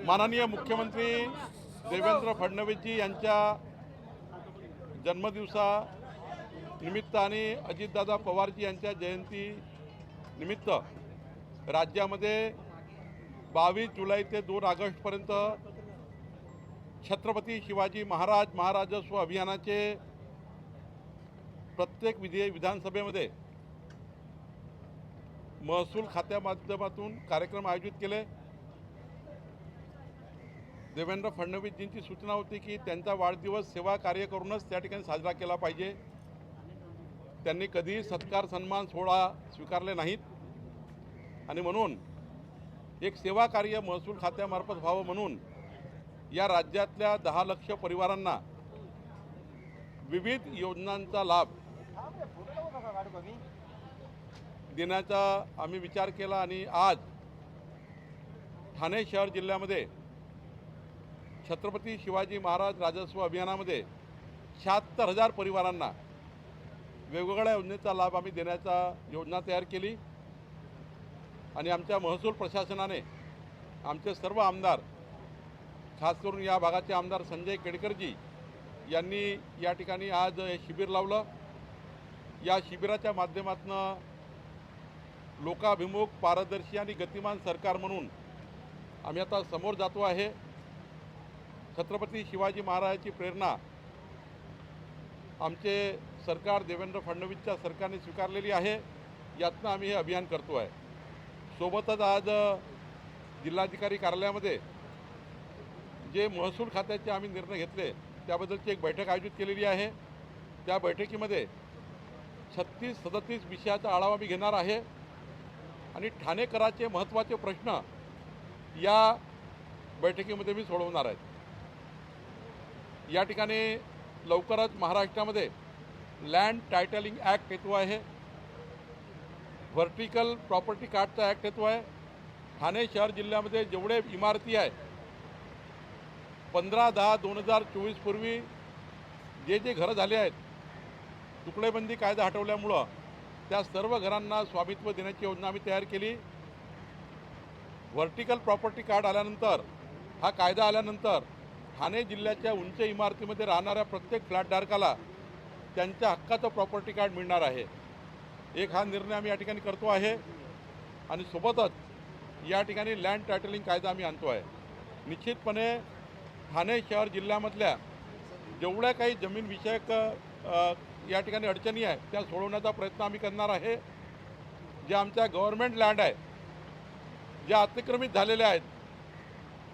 माननीय मुख्यमंत्री देवेंद्र फडणवीसजी यांच्या जन्मदिवसा निमित्त आणि अजितदादा पवारजी यांच्या जयंती निमित्त राज्यामध्ये 22 जुलै ते 2 ऑगस्टपर्यंत छत्रपती शिवाजी महाराज महाराजस्व अभियानाचे प्रत्येक विधानसभेमध्ये महसूल खात्या माध्यमातून कार्यक्रम आयोजित केले। देवेंद्र फडणवीसजींची सूचना होती की त्यांचा वाढदिवस सेवा कार्य करूनच त्या ठिकाणी साजरा केला पाहिजे। त्यांनी कधीही सत्कार सन्मान सोहळा स्वीकारले नाहीत आणि म्हणून एक सेवा कार्य महसूल खात्यामार्फत व्हावं म्हणून या राज्यातल्या 10 लाख परिवारांना विविध योजनांचा लाभ देण्याचा आम्ही विचार केला आणि आज ठाणे शहर जिल्ह्यामध्ये छत्रपती शिवाजी महाराज राजस्व अभियानामध्ये 76,000 परिवारांना वेगवेगळ्या योजनेचा लाभ आम्ही देण्याचा योजना तयार केली आणि आमच्या महसूल प्रशासनाने आमचे सर्व आमदार खास करून या भागाचे आमदार संजय केडकरजी यांनी या ठिकाणी आज शिबिर लावलं। या शिबिराच्या माध्यमातून लोकाभिमुख पारदर्शी आणि गतिमान सरकार म्हणून आम्ही आता समोर जातो आहे। छत्रपती शिवाजी महाराजांची प्रेरणा आमचे सरकार देवेंद्र फडणवीसच्या सरकारने स्वीकारलेली आहे। यातनं आम्ही हे अभियान करतो आहे। सोबतच आज जिल्हाधिकारी कार्यालयामध्ये जे महसूल खात्याचे आम्ही निर्णय घेतले त्याबद्दलची एक बैठक आयोजित केलेली आहे। त्या बैठकीमध्ये 36-37 विषयाचा आढावा मी घेणार आहे आणि ठाणेकरांचे महत्त्वाचे प्रश्न या बैठकीमध्ये मी सोडवणार आहे। या ठिकाणी लवकरच महाराष्ट्रामध्ये लँड टायटलिंग ॲक्ट हेतू आहे, व्हर्टिकल प्रॉपर्टी कार्डचा ॲक्ट हेतू आहे। ठाणे शहर जिल्ह्यामध्ये जेवढे इमारती आहेत 15/10/2024 पूर्वी जे घरं झाले आहेत तुकडेबंदी कायदा हटवल्यामुळं त्या सर्व घरांना स्वामित्व देण्याची योजना आम्ही तयार केली। व्हर्टिकल प्रॉपर्टी कार्ड आल्यानंतर हा कायदा आल्यानंतर ठाणे जिल्ह्याच्या उंच इमारतीमध्ये राहणाऱ्या प्रत्येक फ्लॅटधारकाला त्यांच्या हक्काचं प्रॉपर्टी कार्ड मिळणार आहे। एक हा निर्णय आम्ही या ठिकाणी करतो आहे आणि सोबतच या ठिकाणी लँड टायटलिंग कायदा आम्ही आणतो आहे। निश्चितपणे ठाणे शहर जिल्ह्यामधल्या जेवढ्या काही जमीन विषयक या ठिकाणी अडचणी आहेत त्या सोडवण्याचा प्रयत्न आम्ही करणार आहे। जे आमच्या गव्हर्नमेंट लँड आहे ज्या अतिक्रमित झालेल्या आहेत,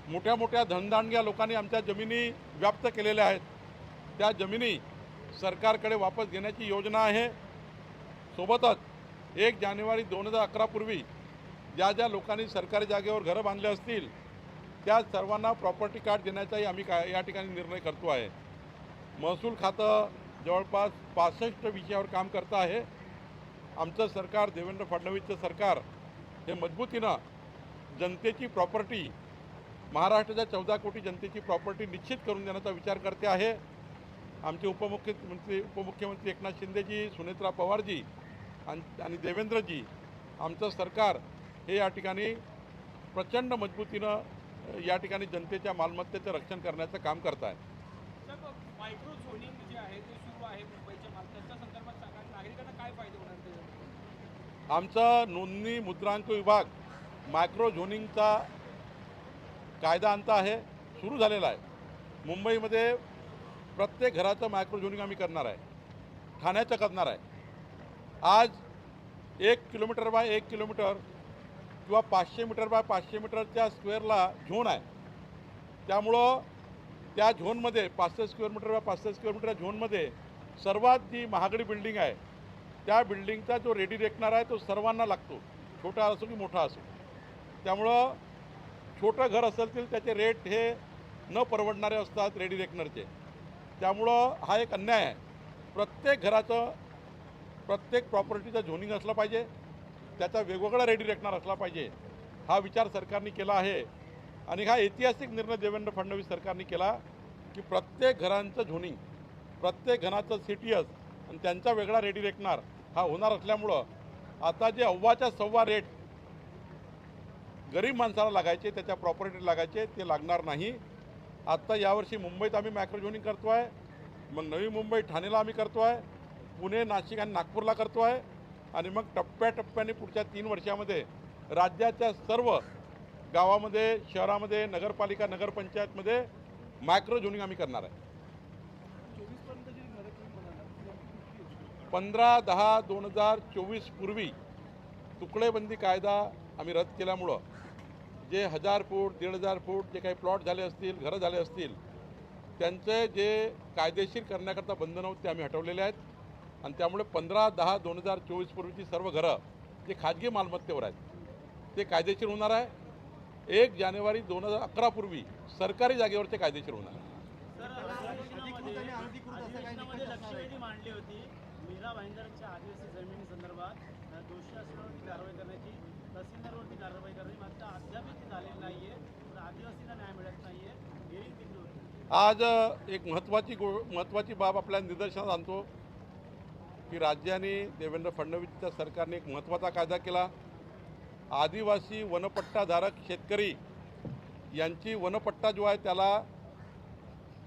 मोठ्या मोठ्या धनदांडग्या लोकांनी आमच्या जमिनी व्याप्त केलेल्या आहेत, त्या जमिनी सरकारकडे वापस घेण्याची योजना आहे। सोबतच 1 जानेवारी 2011 पूर्वी ज्या लोकांनी सरकारी जागेवर घरं बांधले असतील त्या सर्वांना प्रॉपर्टी कार्ड देण्याचाही आम्ही या ठिकाणी निर्णय करतो आहे। महसूल खातं जवळपास 65 विषयावर काम करतं आहे। आमचं सरकार देवेंद्र फडणवीसचं सरकार हे मजबूतीनं जनतेची प्रॉपर्टी महाराष्ट्राच्या 14 कोटी जनतेची प्रॉपर्टी निश्चित करून देण्याचा विचार करते आहे। आमचे उपमुख्यमंत्री एकनाथ शिंदेजी, सुनेत्रा पवारजी आणि देवेंद्रजी आमचं सरकार हे या ठिकाणी प्रचंड मजबूतीनं या ठिकाणी जनतेच्या मालमत्तेचं रक्षण करण्याचं काम करत आहे। मायक्रो झोनिंग जे आहे ते सुरू आहे मुंबईच्या त्याच्या संदर्भात सांगा, नागरिकांना काय फायदे होणार त्याच्यात? आमचा नोंदणी मुद्रांक विभाग मायक्रो झोनिंगचा कायदा आणता आहे, सुरू झालेला आहे। मुंबईमध्ये प्रत्येक घराचं मायक्रो झोनिंग आम्ही करणार आहे, ठाण्याचं करणार आहे। आज 1 किलोमीटर बाय 1 किलोमीटर किंवा 500 मीटर बाय 500 मीटरच्या स्क्वेअरला झोन आहे। त्यामुळं त्या झोनमध्ये 500 square metre by 500 square metre झोनमध्ये सर्वात जी महागडी बिल्डिंग आहे त्या बिल्डिंगचा जो रेडी रेकनर आहे तो सर्वांना लागतो, छोटा असो की मोठा असो। त्यामुळं छोटं घर असेल तर त्याचे रेट हे न परवडणारे असतात रेडी रेकनरचे। त्यामुळं हा एक अन्याय आहे। प्रत्येक घराचं प्रत्येक प्रॉपर्टीचं झोनिंग असलं पाहिजे, त्याचा वेगवेगळा रेडी रेकनर असला पाहिजे, हा विचार सरकारने केला आहे। आणि हा ऐतिहासिक निर्णय देवेंद्र फडणवीस सरकारने केला की प्रत्येक घरांचं झोनिंग, प्रत्येक घराचं CTS आणि त्यांचा वेगळा रेडी रेकनर हा होणार असल्यामुळं आता जे 1.25 रेट गरीब माणसाला लागायचे, त्याच्या प्रॉपर्टी लागायचे, ते लागणार नाही. आत्ता यावर्षी मुंबईत आम्ही मॅक्रो झोनिंग करतो आहे, मग नवी मुंबई ठाणेला आम्ही करतो आहे, पुणे, नाशिक आणि नागपूरला करतो आहे, आणि मग टप्प्याटप्प्याने पुढच्या 3 वर्षामध्ये राज्याच्या सर्व गावामध्ये, शहरामध्ये, नगरपालिका, नगरपंचायतमध्ये मॅक्रो झोनिंग आम्ही करणार आहे. 15/10/2024 पूर्वी तुकडेबंदी कायदा आम्ही रद्द केल्यामुळं जे 1000 फूट 1500 फूट जे काही प्लॉट झाले असतील, घरं झाले असतील, त्यांचे जे कायदेशीर करण्याकरता बंधनं होती ते आम्ही हटवलेले आहेत. आणि त्यामुळे 15/10/2024 पूर्वीची सर्व घरं जे खाजगी मालमत्तेवर आहेत ते कायदेशीर होणार आहे. 1 जानेवारी 2011 पूर्वी सरकारी जागेवरचे कायदेशीर होणार आहे. अधिवेशनामध्ये लक्षवेधी मांडली होती मीरा भाईंदरच्या आदिवासी जमिनी संदर्भात दोषी असल्यावरती कारवाई करण्याची, तहसीलदारवरती कारवाई करण्याची, मात्र अद्याप ती झालेली नाहीये. आदिवासींना न्याय मिळत नाहीये. हेही बिंदू होते. आज एक महत्त्वाची बाब आपल्या निदर्शनास आणतो की राज्याने देवेंद्र फडणवीसच्या सरकारने एक महत्त्वाचा कायदा केला. आदिवासी वनपट्टाधारक शेतकरी यांची वनपट्टा जो आहे त्याला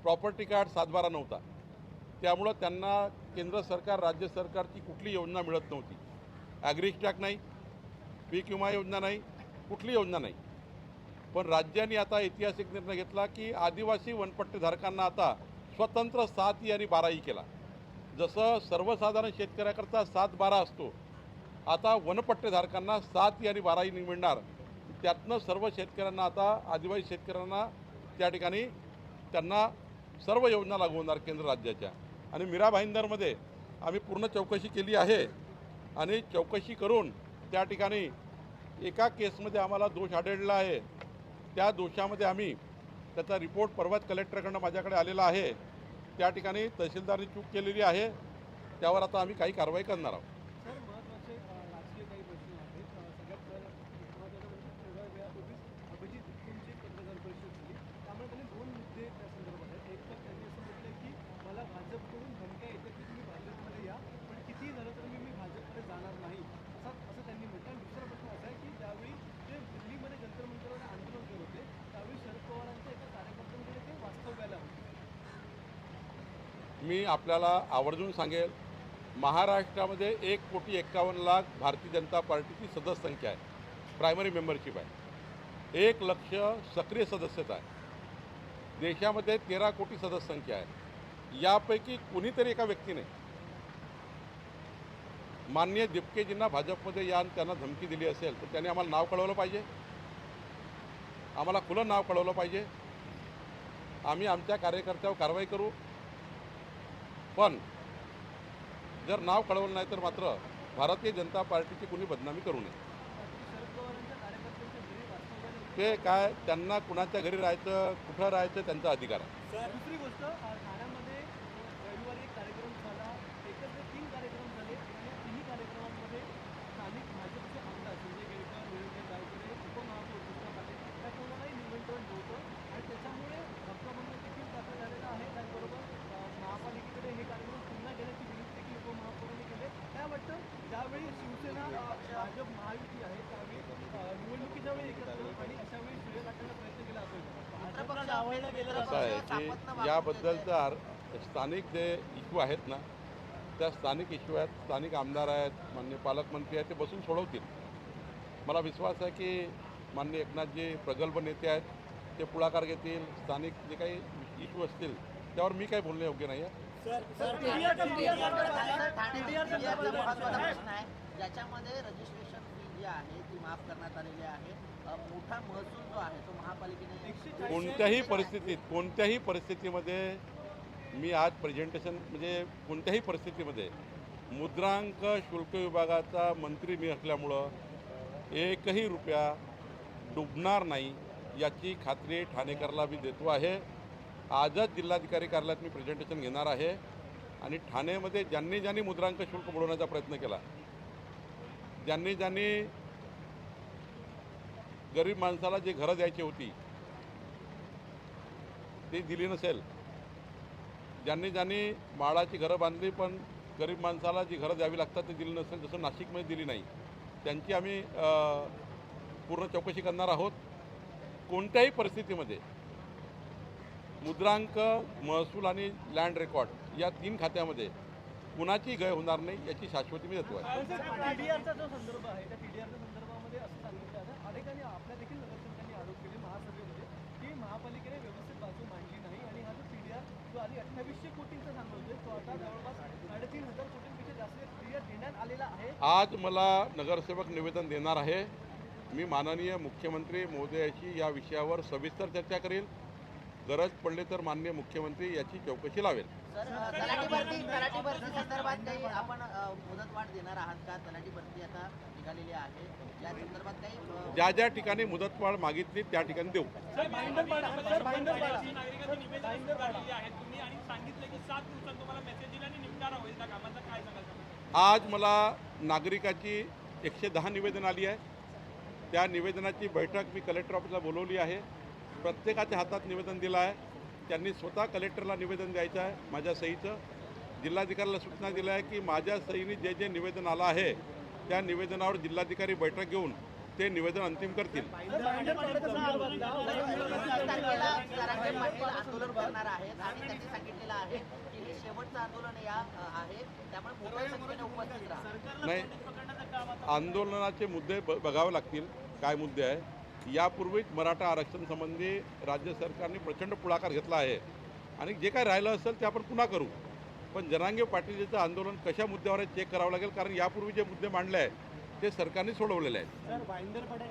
प्रॉपर्टी कार्ड 7/12 नव्हता, त्यामुळं त्यांना केंद्र सरकार, राज्य सरकारची कुठली योजना मिळत नव्हती. ॲग्रीस्टॅक नाही, पीक विमा योजना नाही, कुठली योजना नाही. पण राज्याने आता ऐतिहासिक निर्णय घेतला की आदिवासी वनपट्टेधारकांना आता स्वतंत्र 7E आणि 12E केला. जसं सर्वसाधारण शेतकऱ्याकरता 7/12 असतो, आता वनपट्टेधारकांना 7E आणि 12E मिळणार. त्यातनं सर्व शेतकऱ्यांना, आता आदिवासी शेतकऱ्यांना त्या ठिकाणी त्यांना सर्व योजना लागू होणार केंद्र राज्याच्या. आणि मीरा भाईंदरमध्ये आम्ही पूर्ण चौकशी केली आहे आणि चौकशी करून त्या ठिकाणी एका केसमध्ये आम्हाला दोष आढळला आहे. त्या दोषामध्ये आम्ही त्याचा रिपोर्ट परवाच कलेक्टरकडनं माझ्याकडे आलेला आहे. त्या ठिकाणी तहसीलदारनी चूक केलेली आहे, त्यावर आता आम्ही काही कारवाई करणार आहोत. सर, महत्त्वाचे राजकीय काही प्रश्न आहेत. सगळ्यात महत्त्वाचं म्हणजे थोड्या वेळापूर्वीच अभिजित तुमची पत्रकार परिषद झाली, त्यामुळे त्यांनी 2 मुद्दे त्या संदर्भात आहेत. एक तर त्यांनी असं म्हटलं की मला भाजपकडून धमक्या येतात की तुम्ही भाजपमध्ये या, पण कितीही झालं तर मी भाजपकडे जाणार नाही, असं त्यांनी म्हटलं. आणि दुसरा प्रश्न असा आहे की ज्यावेळी ते दिल्लीमध्ये जंतर मंतरवर आंदोलन करत होते त्यावेळी शरद पवारांच्या एका कार्यकर्त्यांकडे ते वास्तव्याला होते. मी आपल्याला आवर्जून सांगेल, महाराष्ट्रामध्ये 1,51,00,000 भारतीय जनता पार्टीची सदस्य संख्या आहे, प्रायमरी मेंबरशिप आहे. 1 लाख सक्रिय सदस्यता आहे. देशामध्ये 13 कोटी सदस्य संख्या आहे. यापैकी कुणीतरी एका व्यक्तीने माननीय दिपकेजींना भाजपमध्ये या आणि त्यांना धमकी दिली असेल तर त्यांनी आम्हाला नाव कळवलं पाहिजे, आम्हाला खुलं नाव कळवलं पाहिजे. आम्ही आमच्या कार्यकर्त्यावर कारवाई करू. पण जर नाव कळवलं नाही तर मात्र भारतीय जनता पार्टीची कुणी बदनामी करू नये. ते काय, त्यांना कुणाच्या घरी राहायचं, कुठं राहायचं त्यांचा अधिकार आहे. दुसरी गोष्ट, ठाण्यामध्ये रविवारी एक कार्यक्रम झाला, एकत्र 3 कार्यक्रम झाले आणि 3ही कार्यक्रमांमध्ये स्थानिक भाजपचे आमदार संजय केळकर, निरंजन गायकवाड, उपमहापौर कृष्णा पाटील या कोणालाही निमंत्रण नव्हतं आणि त्याच्यामुळे धक्काबंद देखील दाखल झालेला आहे. त्याचबरोबर महापालिकेकडे हे कार्यक्रम पुन्हा घेण्याची विनंती देखील उपमहापौरांनी केली. काय वाटतं, ज्यावेळी शिवसेना भाजप महायुती आहे त्यावेळी निवडणुकीच्या वेळी एकत्र आणि अशा वेळी सूर्य काढण्याचा प्रयत्न केला असेल? असं आहे की याबद्दलचा स्थानिक जे इश्यू आहेत ना, त्या स्थानिक इश्यू आहेत, स्थानिक आमदार आहेत, माननीय पालकमंत्री आहेत, ते बसून सोडवतील. मला विश्वास आहे की माननीय एकनाथजी प्रगल्भ नेते आहेत, ते पुढाकार घेतील. स्थानिक जे काही इश्यू असतील त्यावर मी काही बोलणे योग्य नाही आहे. ज्याच्यामध्ये रजिस्ट्रेशन फी जी आहे ती माफ करण्यात आलेली आहे. मोठा महसूल जो आहे तो महापालिकेने कोणत्याही परिस्थितीमध्ये मी आज प्रेझेंटेशन म्हणजे कोणत्याही परिस्थितीमध्ये मुद्रांक शुल्क विभागाचा मंत्री मी असल्यामुळं 1ही रुपया डुबणार नाही याची खात्री ठाणेकरला मी देतो आहे. आजच जिल्हाधिकारी कार्यालयात मी प्रेझेंटेशन घेणार आहे आणि ठाणेमध्ये ज्यांनी मुद्रांक शुल्क बुडवण्याचा प्रयत्न केला, ज्यांनी गरीब माणसाला जी घरं द्यायची होती ती दिली नसेल, ज्यांनी माळाची घरं बांधली पण गरीब माणसाला जी घरं द्यावी लागतात ती दिली नसेल, जसं नाशिकमध्ये दिली नाही, त्यांची आम्ही पूर्ण चौकशी करणार आहोत. कोणत्याही परिस्थितीमध्ये मुद्रांक, महसूल आणि लँड रेकॉर्ड या 3 खात्यामध्ये कुणाची गय होणार नाही याची शाश्वती मी देतो आहे. TDRचा जो संदर्भ आहे त्या TDRच्या संदर्भामध्ये असं सांगितलं आहे, अनेकांनी आपल्या देखील नगरसेवकांनी आरोप केले महासभेमध्ये की महापालिकेने व्यवस्थित बाजू मांडली नाही आणि हा जो TDR जो आधी 2800 कोटींचा सांगतोय तो आता जवळपास 3500 कोटींपेक्षा जास्त TDR देण्यात आलेला आहे. आज मला नगरसेवक निवेदन देणार आहे. मी माननीय मुख्यमंत्री महोदयाशी या विषयावर सविस्तर चर्चा करेल. गरज पडली तर माननीय मुख्यमंत्री याची चौकशी लावेल. सर तलाठी भरती संदर्भात काही आपण मुदतवाढ देणार आहात का? तलाठी भरती आता निघालेली आहे, या संदर्भात काही ज्या ज्या ठिकाणी मुदतवाढ मागितली त्या ठिकाणी देऊ. भाईंदर पाडा. नागरिकांची निवेदन काढलेली आहेत तुम्ही आणि सांगितलं की 7 दिवसात तुम्हाला मेसेज दिला आणि निपटारा होईल त्या कामाचा. काय सांगाल? आज मला नागरिकाची 110 निवेदन आली आहे. त्या निवेदनाची बैठक मी कलेक्टर ऑफिसला बोलवली आहे. प्रत्येकाच्या हातात निवेदन दिलं आहे. त्यांनी स्वतः कलेक्टरला निवेदन द्यायचं आहे माझ्या सहीचं. जिल्हाधिकाऱ्याला सूचना दिल्या आहे की माझ्या सहीने जे जे निवेदन आलं आहे त्या निवेदनावर जिल्हाधिकारी बैठक घेऊन ते निवेदन अंतिम करतील. 25 तारखेला जरांगे पाटील आंदोलन करणार आहेत आणि त्यांनी सांगितलेलं आहे की हे शेवटचं आंदोलन आहे, त्यामुळे मोठ्या संख्येने उपस्थित राहा. नाही, आंदोलनाचे मुद्दे बघावे लागतील काय मुद्दे आहे. यापूर्वीच मराठा आरक्षण संबंधी राज्य सरकारने प्रचंड पुढाकार घेतला आहे आणि जे काय राहिलं असेल ते आपण पुन्हा करू. पण जरांगे पाटीलचं आंदोलन कशा मुद्द्यावर आहे चेक करावं लागेल, कारण यापूर्वी जे मुद्दे मांडले आहेत ते सरकारने सोडवलेले आहेत. सर भाईंदर पाडा